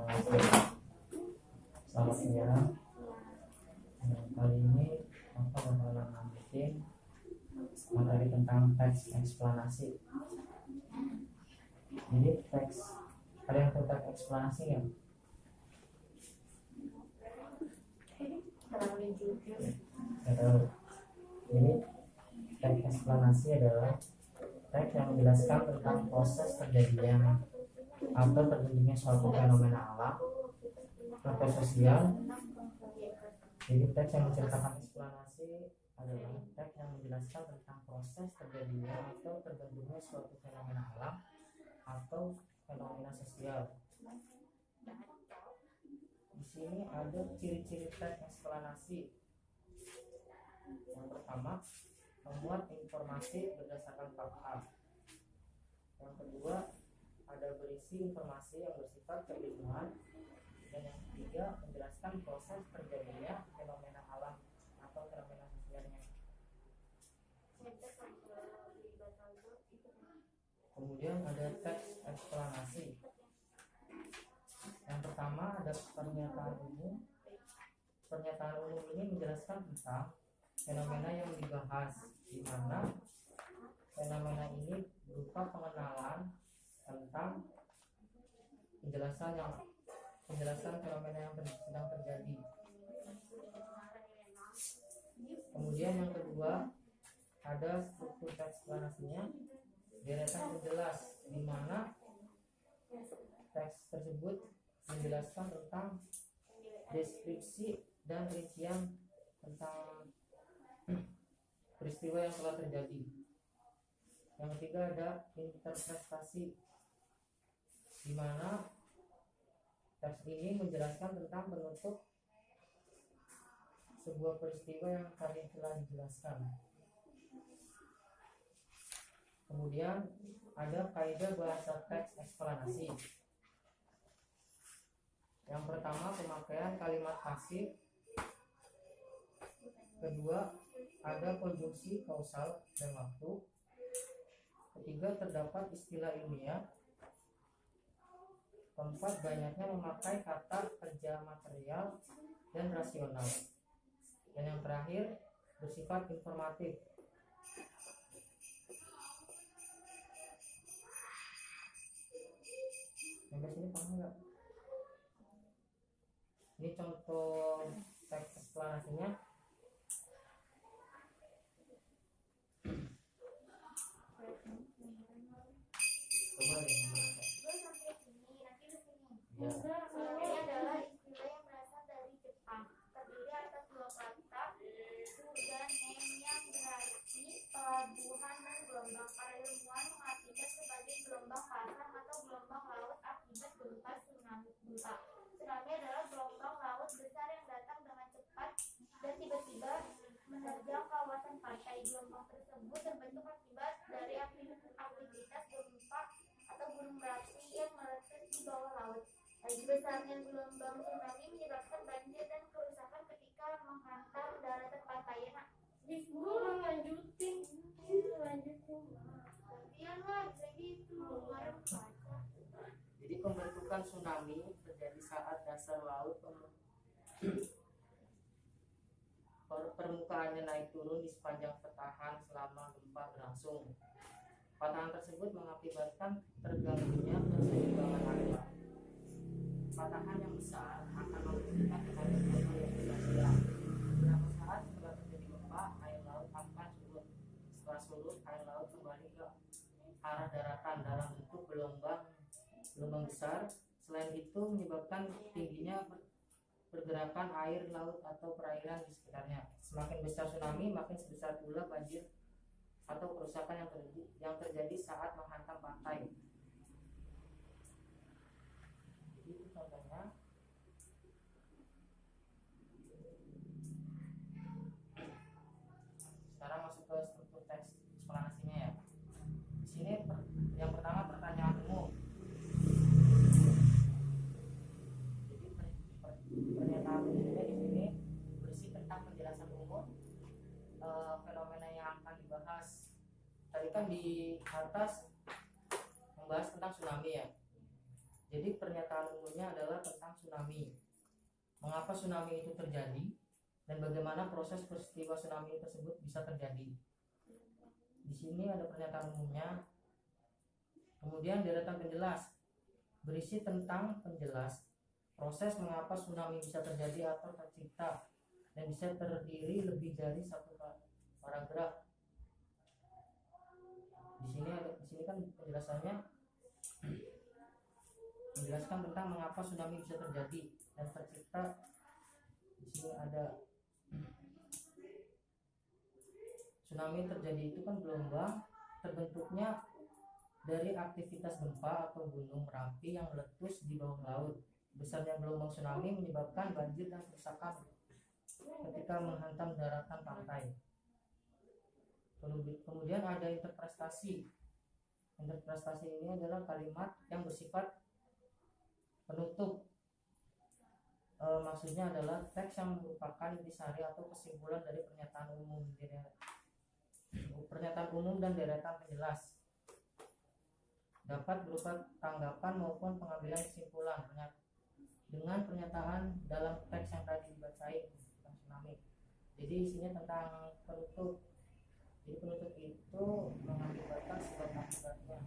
Selamat siang. Kali ini aku bakalan lanjutin materi tentang teks eksplanasi. Jadi teks, ada yang tahu teks eksplanasi ya? Jadi teks eksplanasi adalah teks yang menjelaskan tentang proses terjadinya atau terjadinya suatu fenomena alam atau sosial. Jadi teks yang menceritakan eksplanasi adalah teks yang menjelaskan tentang proses terjadinya atau terbentuknya suatu fenomena alam atau fenomena sosial. Di sini ada ciri-ciri teks eksplanasi. Yang pertama, membuat informasi berdasarkan fakta. Yang kedua, ada berisi informasi yang bersifat keilmuan. Dan yang ketiga, menjelaskan proses terjadinya fenomena alam atau fenomena sosialnya. Kemudian ada teks eksplanasi. Yang pertama ada pernyataan umum. Pernyataan umum ini menjelaskan tentang fenomena yang dibahas, di mana fenomena ini berupa pengenalan tentang penjelasan fenomena yang sedang terjadi. Kemudian yang kedua ada struktur teks eksplanasinya, deretan penjelas, di mana teks tersebut menjelaskan tentang deskripsi dan rincian tentang peristiwa yang telah terjadi. Yang ketiga ada interpretasi, di mana teks ini menjelaskan tentang penutup sebuah peristiwa yang tadi telah dijelaskan. Kemudian ada kaidah bahasa teks eksplanasi. Yang pertama, pemakaian kalimat pasif. Kedua, ada konjungsi kausal dan waktu. Ketiga, terdapat istilah ilmiah. Keempat, banyaknya memakai kata kerja material dan rasional. Dan yang terakhir, bersifat informatif. Sampai sini paham nggak? Ini contoh teks eksplanasinya. Coba deh. Ya. Ini adalah istilah yang berasal dari Jepang, terdiri atas dua kata, su dan nen, yang berarti pelabuhan dan gelombang. Para ilmuwan mengartikan sebagai gelombang pasang atau gelombang laut akibat gempa tsunami. Tsunami adalah gelombang laut besar yang datang dengan cepat dan tiba-tiba menerjang kawasan pantai. Gelombang tersebut terbentuk akibat dari aktivitas gempa atau gunung berapi yang meletus di bawah laut. Besarnya gelombang tsunami menyebabkan banjir dan kerusakan ketika menghantam daratan pantai. Lanjutin. Jadi pembentukan tsunami terjadi saat dasar laut permukaannya naik turun di sepanjang patahan selama gempa berlangsung. Patahan tersebut mengakibatkan terganggunya keseimbangan air laut. Patahan yang besar akan memberikan kepada gempa yang besar. Beberapa saat setelah terjadi gempa, air laut akan surut. Setelah surut, air laut kembali ke arah daratan dalam bentuk gelombang besar. Selain itu menyebabkan tingginya pergerakan air laut atau perairan di sekitarnya. Semakin besar tsunami, makin sebesar pula banjir atau kerusakan yang terjadi saat menghantam pantai. Itu contohnya. Sekarang masuk ke struktur teks eksplanasinya ya. Di sini yang pertama pertanyaan umum. Jadi pernyataan umumnya di sini berisi tentang penjelasan umum fenomena yang akan dibahas. Tadi kan di atas membahas tentang tsunami ya. Jadi pernyataan umumnya adalah tentang tsunami. Mengapa tsunami itu terjadi dan bagaimana proses peristiwa tsunami tersebut bisa terjadi. Di sini ada pernyataan umumnya. Kemudian deretan penjelas berisi tentang penjelas proses mengapa tsunami bisa terjadi atau tercipta dan bisa terdiri lebih dari satu paragraf. Di sini kan penjelasannya menjelaskan tentang mengapa tsunami bisa terjadi dan tercipta. Di sini ada tsunami terjadi itu kan gelombang terbentuknya dari aktivitas gempa atau gunung Merapi yang meletus di bawah laut. Besarnya gelombang tsunami menyebabkan banjir dan kerusakan ketika menghantam daratan pantai. Kemudian ada interpretasi. Interpretasi ini adalah kalimat yang bersifat penutup. Maksudnya adalah teks yang merupakan intisari atau kesimpulan dari pernyataan umum dan deretan penjelas. Dapat berupa tanggapan maupun pengambilan kesimpulan dengan pernyataan dalam teks yang tadi dibacain tentang tsunami. Jadi isinya tentang penutup. Jadi penutup itu mengakibatkan sebab akibatnya.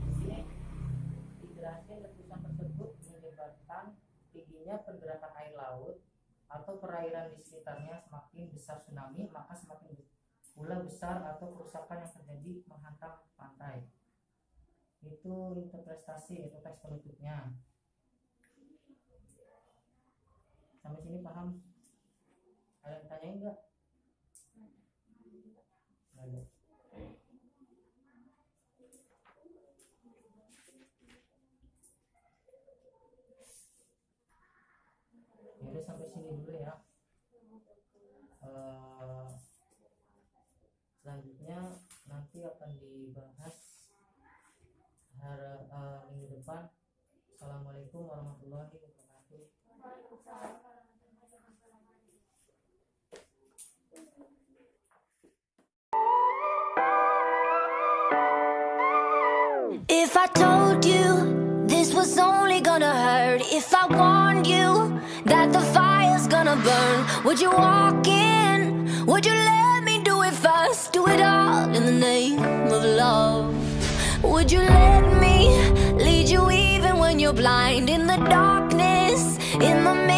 Di sini dijelasin letusan tersebut menyebabkan tingginya pergerakan air laut atau perairan di sekitarnya semakin besar tsunami, maka semakin pula besar atau kerusakan yang terjadi menghantam pantai. Itu interpretasi atau teks penutupnya. Sampai sini paham? Ada yang tanyain enggak? Enggak ada. Ya udah sampai sini dulu ya. Selanjutnya nanti akan dibahas minggu depan. Assalamualaikum warahmatullahi wabarakatuh. If I told you this was only gonna hurt, if I warned you that the fire's gonna burn, would you walk in? Would you let me do it first? Do it all in the name of love. Would you let me lead you even when you're blind? In the darkness, in the